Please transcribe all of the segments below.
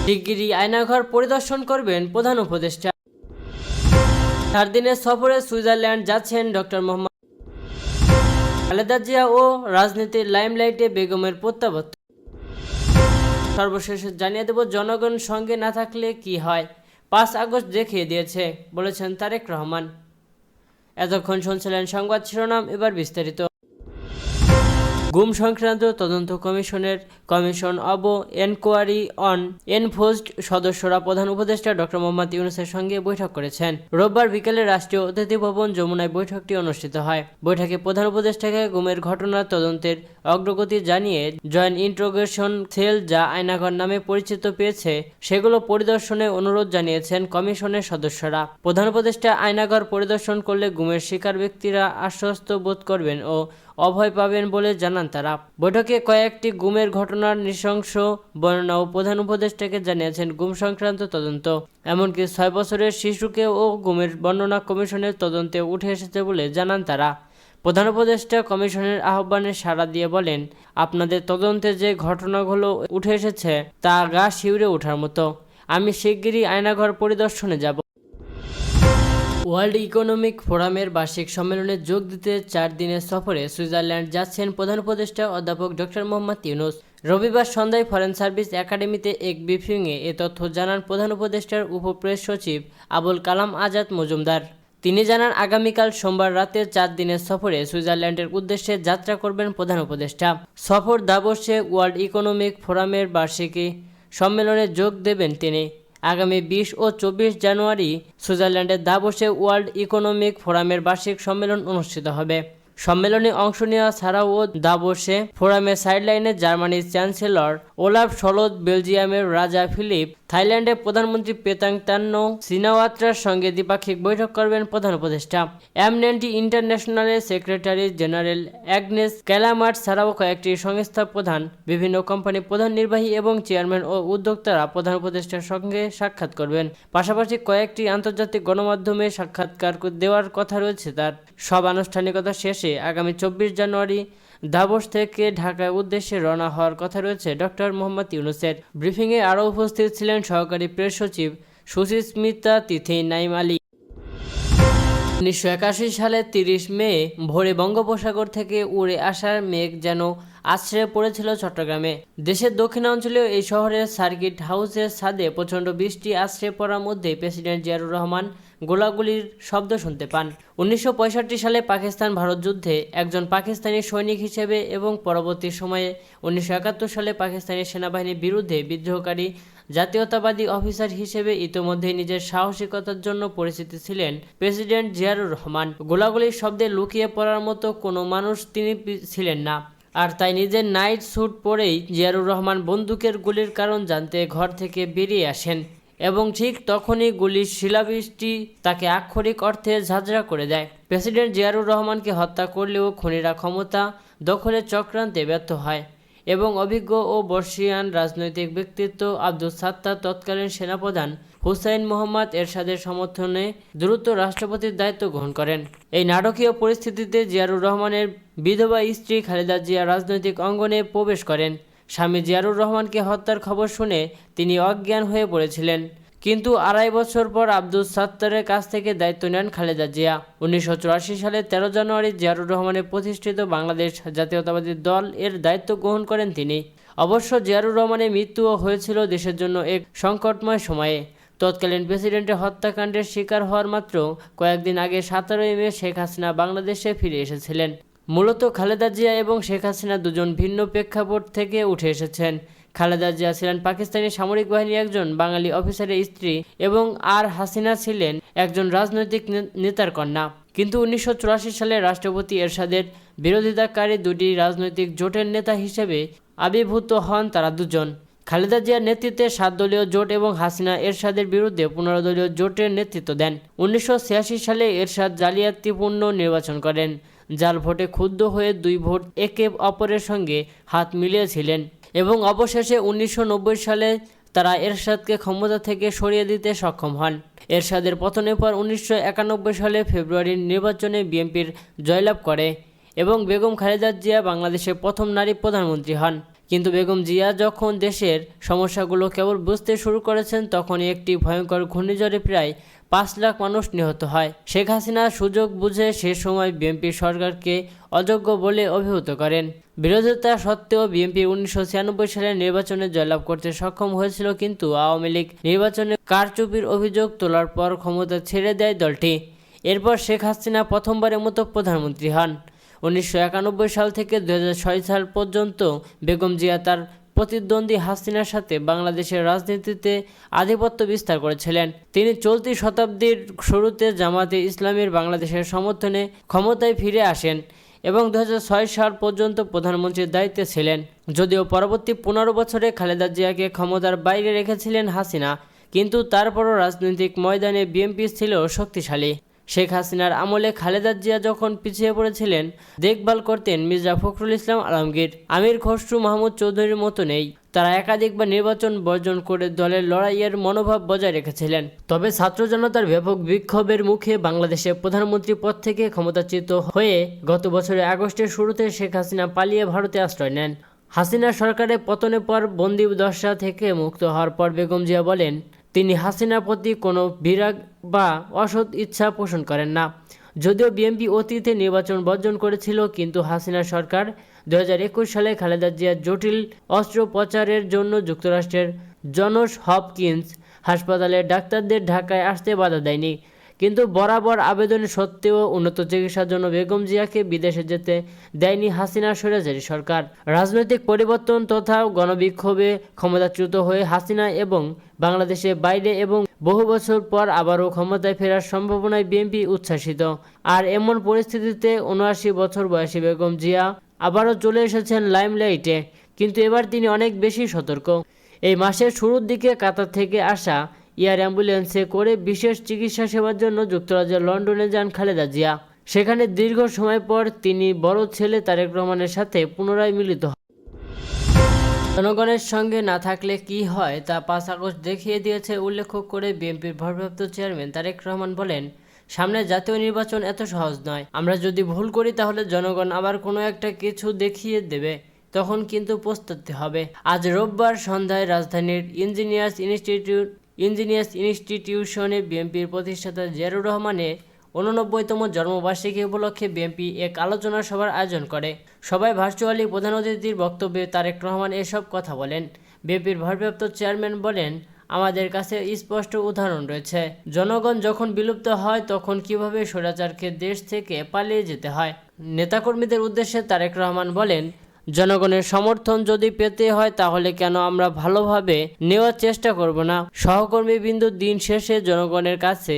শিগগিরই আয়নাঘর পরিদর্শন করবেন প্রধান উপদেষ্টা। 4 দিনের সফরে সুইজারল্যান্ড যাচ্ছেন ডক্টর মোহাম্মদ খালেদা জিয়া ও রাজনীতির লাইমলাইটে বেগমের প্রত্যাবর্তন। সর্বশেষে জানিয়ে দেব, জনগণ সঙ্গে না থাকলে কি হয়, 5 আগস্ট দেখিয়ে দিয়েছে বলেছেন তারেক রহমান। এতক্ষণ শুনছিলেন সংবাদ শিরোনাম, এবার বিস্তারিত। গুম সংক্রান্ত তদন্ত commission of enquiry on enforced সদস্যরা প্রধান উপদেষ্টা ডক্টর মোহাম্মদ ইউনূসের সঙ্গে বৈঠক করেছেন। রোববার বিকেলে রাষ্ট্রীয় অতিথি ভবন যমুনায় বৈঠকটি অনুষ্ঠিত হয়। বৈঠকে প্রধান উপদেষ্টাকে গুমের ঘটনার তদন্তের অগ্রগতি জানিয়ে জয়েন্ট ইন্ট্রোগেশন সেল, যা আয়নাঘর নামে পরিচিত পেয়েছে, সেগুলো পরিদর্শনে অনুরোধ জানিয়েছেন কমিশনের সদস্যরা। প্রধান উপদেষ্টা আয়নাঘর পরিদর্শন করলে গুমের শিকার ব্যক্তিরা আশ্বস্ত বোধ করবেন ও অভয় পাবেন বলে জানান তারা। বৈঠকে কয়েকটি গুমের ঘটনার নৃশংস বর্ণনাও প্রধান উপদেষ্টাকে জানিয়েছেন গুম সংক্রান্ত তদন্ত। এমনকি 6 বছরের শিশুকে ও গুমের বর্ণনা কমিশনের তদন্তে উঠে এসেছে বলে জানান তারা। প্রধান উপদেষ্টা কমিশনের আহ্বানে সাড়া দিয়ে বলেন, আপনাদের তদন্তে যে ঘটনাগুলো উঠে এসেছে তা গা শিউরে ওঠার মতো। আমি শিগগিরই আয়নাঘর পরিদর্শনে যাব। ওয়ার্ল্ড ইকোনমিক ফোরামের বার্ষিক সম্মেলনে যোগ দিতে 4 দিনের সফরে সুইজারল্যান্ড যাচ্ছেন প্রধান উপদেষ্টা অধ্যাপক ডক্টর মোহাম্মদ ইউনূস। রবিবার সন্ধ্যায় ফরেন সার্ভিস একাডেমিতে এক ব্রিফিংয়ে এ তথ্য জানান প্রধান উপদেষ্টার উপপ্রেস সচিব আবুল কালাম আজাদ মজুমদার। তিনি জানান, আগামীকাল সোমবার রাতে 4 দিনের সফরে সুইজারল্যান্ডের উদ্দেশ্যে যাত্রা করবেন প্রধান উপদেষ্টা। সফর দাভোসে ওয়ার্ল্ড ইকোনমিক ফোরামের বার্ষিকী সম্মেলনে যোগ দেবেন তিনি। আগামী 20 ও 24 জানুয়ারি সুইজারল্যান্ডের দাভোসে ওয়ার্ল্ড ইকোনমিক ফোরামের বার্ষিক সম্মেলন অনুষ্ঠিত হবে। সম্মেলনে অংশ নেওয়া ছাড়াও দাভোসে ফোরামের সাইডলাইনে জার্মানির চ্যান্সেলর ওলাফ শলৎ, বেলজিয়ামের রাজা ফিলিপ, থাইল্যান্ডের প্রধানমন্ত্রী পেতাং তান্ন সিনাওয়াত্রার সঙ্গে দ্বিপাক্ষিক বৈঠক করবেন প্রধান উপদেষ্টা। অ্যামনেস্টি ইন্টারন্যাশনালের সেক্রেটারি জেনারেল অ্যাগনেস ক্যালামার্ট ছাড়াও কয়েকটি সংস্থার প্রধান, বিভিন্ন কোম্পানির প্রধান নির্বাহী এবং চেয়ারম্যান ও উদ্যোক্তারা প্রধান উপদেষ্টার সঙ্গে সাক্ষাৎ করবেন। পাশাপাশি কয়েকটি আন্তর্জাতিক গণমাধ্যমে সাক্ষাৎকার দেওয়ার কথা রয়েছে তার। সব আনুষ্ঠানিকতা শেষে আগামী 24 জানুয়ারি দাভোস থেকে ঢাকার উদ্দেশ্যে রওনা হওয়ার কথা রয়েছে ডক্টর মোহাম্মদ ইউনূসের। ব্রিফিংয়ে আরও উপস্থিত ছিলেন সহকারী প্রেস সচিব সুচিস্মিতা তিথি নাইম আলী। 1981 সালে 30 মে ভোরে বঙ্গোপসাগর থেকে উড়ে আসার মেঘ যেন আছড়ে পড়েছিল চট্টগ্রামে। দেশের দক্ষিণাঞ্চলীয় এই শহরের সার্কিট হাউসের ছাদে প্রচণ্ড বৃষ্টি আছড়ে পড়ার মধ্যে প্রেসিডেন্ট জিয়াউর রহমান গোলাগুলির শব্দ শুনতে পান। 1965 সালে পাকিস্তান ভারত যুদ্ধে একজন পাকিস্তানি সৈনিক হিসেবে এবং পরবর্তী সময়ে 1971 সালে পাকিস্তানি সেনাবাহিনীর বিরুদ্ধে বিদ্রোহকারী জাতীয়তাবাদী অফিসার হিসেবে ইতোমধ্যেই নিজের সাহসিকতার জন্য পরিচিত ছিলেন প্রেসিডেন্ট জিয়াউর রহমান। গোলাগুলির শব্দে লুকিয়ে পড়ার মতো কোনো মানুষ তিনি ছিলেন না। আর তাই নিজের নাইট স্যুট পরেই জিয়াউর রহমান বন্দুকের গুলির কারণ জানতে ঘর থেকে বেরিয়ে আসেন এবং ঠিক তখনই গুলির শিলাবৃষ্টি তাকে আক্ষরিক অর্থে ঝাঁঝরা করে দেয়। প্রেসিডেন্ট জিয়াউর রহমানকে হত্যা করলেও খুনিরা ক্ষমতা দখলের চক্রান্তে ব্যর্থ হয় এবং অভিজ্ঞ ও বর্ষীয়ান রাজনৈতিক ব্যক্তিত্ব আব্দুস সাত্তার তৎকালীন সেনাপ্রধান হুসাইন মোহাম্মদ এরশাদের সমর্থনে দ্রুত রাষ্ট্রপতির দায়িত্ব গ্রহণ করেন। এই নাটকীয় পরিস্থিতিতে জিয়াউর রহমানের বিধবা স্ত্রী খালেদা জিয়া রাজনৈতিক অঙ্গনে প্রবেশ করেন। স্বামী জিয়াউর রহমানকে হত্যার খবর শুনে তিনি অজ্ঞান হয়ে পড়েছিলেন, কিন্তু 2.5 বছর পর আব্দুস সাত্তারের কাছ থেকে দায়িত্ব নেন খালেদা জিয়া। 1984 সালের 13 জানুয়ারি জিয়াউর রহমানের প্রতিষ্ঠিত বাংলাদেশ জাতীয়তাবাদী দল এর দায়িত্ব গ্রহণ করেন তিনি। অবশ্য জিয়াউর রহমানের মৃত্যুও হয়েছিল দেশের জন্য এক সংকটময় সময়ে। তৎকালীন প্রেসিডেন্টের হত্যাকাণ্ডের শিকার হওয়ার মাত্র কয়েকদিন আগে 17 মে শেখ হাসিনা বাংলাদেশে ফিরে এসেছিলেন। মূলত খালেদা জিয়া এবং শেখ হাসিনা দুজন ভিন্ন প্রেক্ষাপট থেকে উঠে এসেছেন। খালেদা জিয়া ছিলেন পাকিস্তানি সামরিক বাহিনীর একজন বাঙালি অফিসারের স্ত্রী এবং আর হাসিনা ছিলেন একজন রাজনৈতিক নেতার কন্যা। কিন্তু 1984 সালে রাষ্ট্রপতি এরশাদের বিরোধিতাকারী দুটি রাজনৈতিক জোটের নেতা হিসেবে আবির্ভূত হন তারা দুজন। খালেদা জিয়ার নেতৃত্বে 7 দলীয় জোট এবং হাসিনা এরশাদের বিরুদ্ধে 15 দলীয় জোটের নেতৃত্ব দেন। 1986 সালে এরশাদ জালিয়াতিপূর্ণ নির্বাচন করেন। জাল ভোটে ক্ষুব্ধ হয়ে 2 ভোট একে অপরের সঙ্গে হাত মিলিয়েছিলেন এবং অবশেষে 1990 সালে তারা এরশাদকে ক্ষমতা থেকে সরিয়ে দিতে সক্ষম হন। এরশাদের পতনের পর 1991 সালে ফেব্রুয়ারির নির্বাচনে বিএনপির জয়লাভ করে এবং বেগম খালেদা জিয়া বাংলাদেশের প্রথম নারী প্রধানমন্ত্রী হন। কিন্তু বেগম জিয়া যখন দেশের সমস্যাগুলো কেবল বুঝতে শুরু করেছেন তখনই একটি ভয়ঙ্কর ঘূর্ণিঝড়ে প্রায় 5 লাখ মানুষ নিহত হয়। শেখ হাসিনা সুযোগ বুঝে সে সময় বিএনপি সরকারকে অযোগ্য বলে অভিহিত করেন। বিরোধিতা সত্ত্বেও বিএনপি 1996 সালের নির্বাচনে জয়লাভ করতে সক্ষম হয়েছিল, কিন্তু আওয়ামী লীগ নির্বাচনে কারচুপির অভিযোগ তোলার পর ক্ষমতা ছেড়ে দেয় দলটি। এরপর শেখ হাসিনা প্রথমবারের মতো প্রধানমন্ত্রী হন। 1991 সাল থেকে 2006 সাল পর্যন্ত বেগম জিয়া তার প্রতিদ্বন্দ্বী হাসিনার সাথে বাংলাদেশের রাজনীতিতে আধিপত্য বিস্তার করেছিলেন। তিনি চলতি শতাব্দীর শুরুতে জামাতে ইসলামীর বাংলাদেশের সমর্থনে ক্ষমতায় ফিরে আসেন এবং 2006 সাল পর্যন্ত প্রধানমন্ত্রীর দায়িত্বে ছিলেন। যদিও পরবর্তী 15 বছরে খালেদা জিয়াকে ক্ষমতার বাইরে রেখেছিলেন হাসিনা, কিন্তু তারপরও রাজনৈতিক ময়দানে বিএনপি ছিল শক্তিশালী। শেখ হাসিনার আমলে খালেদা জিয়া যখন পিছিয়ে পড়েছিলেন, দেখভাল করতেন মির্জা ফখরুল ইসলাম আলমগীর, আমির খসরু মাহমুদ চৌধুরীর মতো নেই। তারা একাধিকবার নির্বাচন বর্জন করে দলের লড়াইয়ের মনোভাব বজায় রেখেছিলেন। তবে ছাত্র জনতার ব্যাপক বিক্ষোভের মুখে বাংলাদেশের প্রধানমন্ত্রী পদ থেকে ক্ষমতাচ্যুত হয়ে গত বছরের আগস্টের শুরুতে শেখ হাসিনা পালিয়ে ভারতে আশ্রয় নেন। হাসিনা সরকারের পতনের পর বন্দি দশা থেকে মুক্ত হওয়ার পর বেগম জিয়া বলেন, তিনি হাসিনার প্রতি কোনো বিরাগ বা অসৎ ইচ্ছা পোষণ করেন না। যদিও বিএনপি অতীতে নির্বাচন বর্জন করেছিল, কিন্তু হাসিনা সরকার 2021 সালে খালেদা জিয়ার জটিল অস্ত্রোপচারের জন্য যুক্তরাষ্ট্রের জনস হপকিন্স হাসপাতালের ডাক্তারদের ঢাকায় আসতে বাধা দেয়নি। কিন্তু বরাবর আবেদন সত্ত্বেও উন্নত চিকিৎসার জন্য বেগম জিয়াকে বিদেশে যেতে দেয়নি হাসিনার স্বৈরাচারী সরকার। রাজনৈতিক পরিবর্তন তথা গণবিক্ষোভে ক্ষমতাচ্যুত হয়ে হাসিনা এবং বাংলাদেশের বাইরে এবং বহু বছর পর আবারও ক্ষমতায় ফেরার সম্ভাবনায় বিএনপি উচ্ছ্বাসিত। আর এমন পরিস্থিতিতে 79 বছর বয়সী বেগম জিয়া আবারও চলে এসেছেন লাইমলাইটে, কিন্তু এবার তিনি অনেক বেশি সতর্ক। এই মাসের শুরুর দিকে কাতার থেকে আসা এয়ার অ্যাম্বুলেন্সে করে বিশেষ চিকিৎসা সেবার জন্য যুক্তরাজ্যের লন্ডনে যান খালেদা জিয়া। সেখানে দীর্ঘ সময় পর তিনি বড় ছেলে তারেক রহমানের সাথে পুনরায় মিলিত হন। জনগণের সঙ্গে না থাকলে কি হয় তা 5 আগস্ট দেখিয়ে দিয়েছে উল্লেখ করে বিএনপির ভারপ্রাপ্ত চেয়ারম্যান তারেক রহমান বলেন, সামনে জাতীয় নির্বাচন এত সহজ নয়। আমরা যদি ভুল করি তাহলে জনগণ আবার কোনো একটা কিছু দেখিয়ে দেবে, তখন কিন্তু পস্তাতে হবে। আজ রোববার সন্ধ্যায় রাজধানীর ইঞ্জিনিয়ার্স ইনস্টিটিউশনে বিএনপির প্রতিষ্ঠাতা জিয়াউর রহমানের 89তম জন্মবার্ষিকী উপলক্ষে বিএনপি এক আলোচনা সভার আয়োজন করে। সবাই ভার্চুয়ালি প্রধান অতিথির বক্তব্যে তারেক রহমান এসব কথা বলেন। বিএনপির ভারপ্রাপ্ত চেয়ারম্যান বলেন, আমাদের কাছে স্পষ্ট উদাহরণ রয়েছে। জনগণ যখন বিলুপ্ত হয় তখন কিভাবে স্বৈরাচারকে দেশ থেকে পালিয়ে যেতে হয়। নেতাকর্মীদের উদ্দেশ্যে তারেক রহমান বলেন, জনগণের সমর্থন যদি পেতে হয় তাহলে কেন আমরা ভালোভাবে নেওয়ার চেষ্টা করব না। সহকর্মীবৃন্দ, দিন শেষে জনগণের কাছে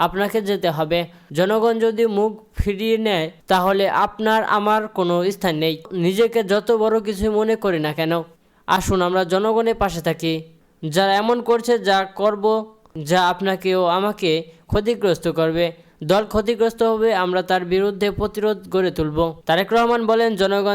আপনাকে যেতে হবে। জনগণ যদি মুখ ফিরিয়ে নেয় তাহলে আপনার আমার কোনো স্থান নেই। নিজেকে যত বড় কিছু মনে করি না কেন, আসুন আমরা জনগণের পাশে থাকি। যারা এমন করছে, যা করব, যা আপনাকে ও আমাকে ক্ষতিগ্রস্ত করবে, দল ক্ষতিগ্রস্ত হবে, আমরা তার বিরুদ্ধে প্রতিরোধ গড়ে তুলব। তারেক রহমান বলেন, জনগণ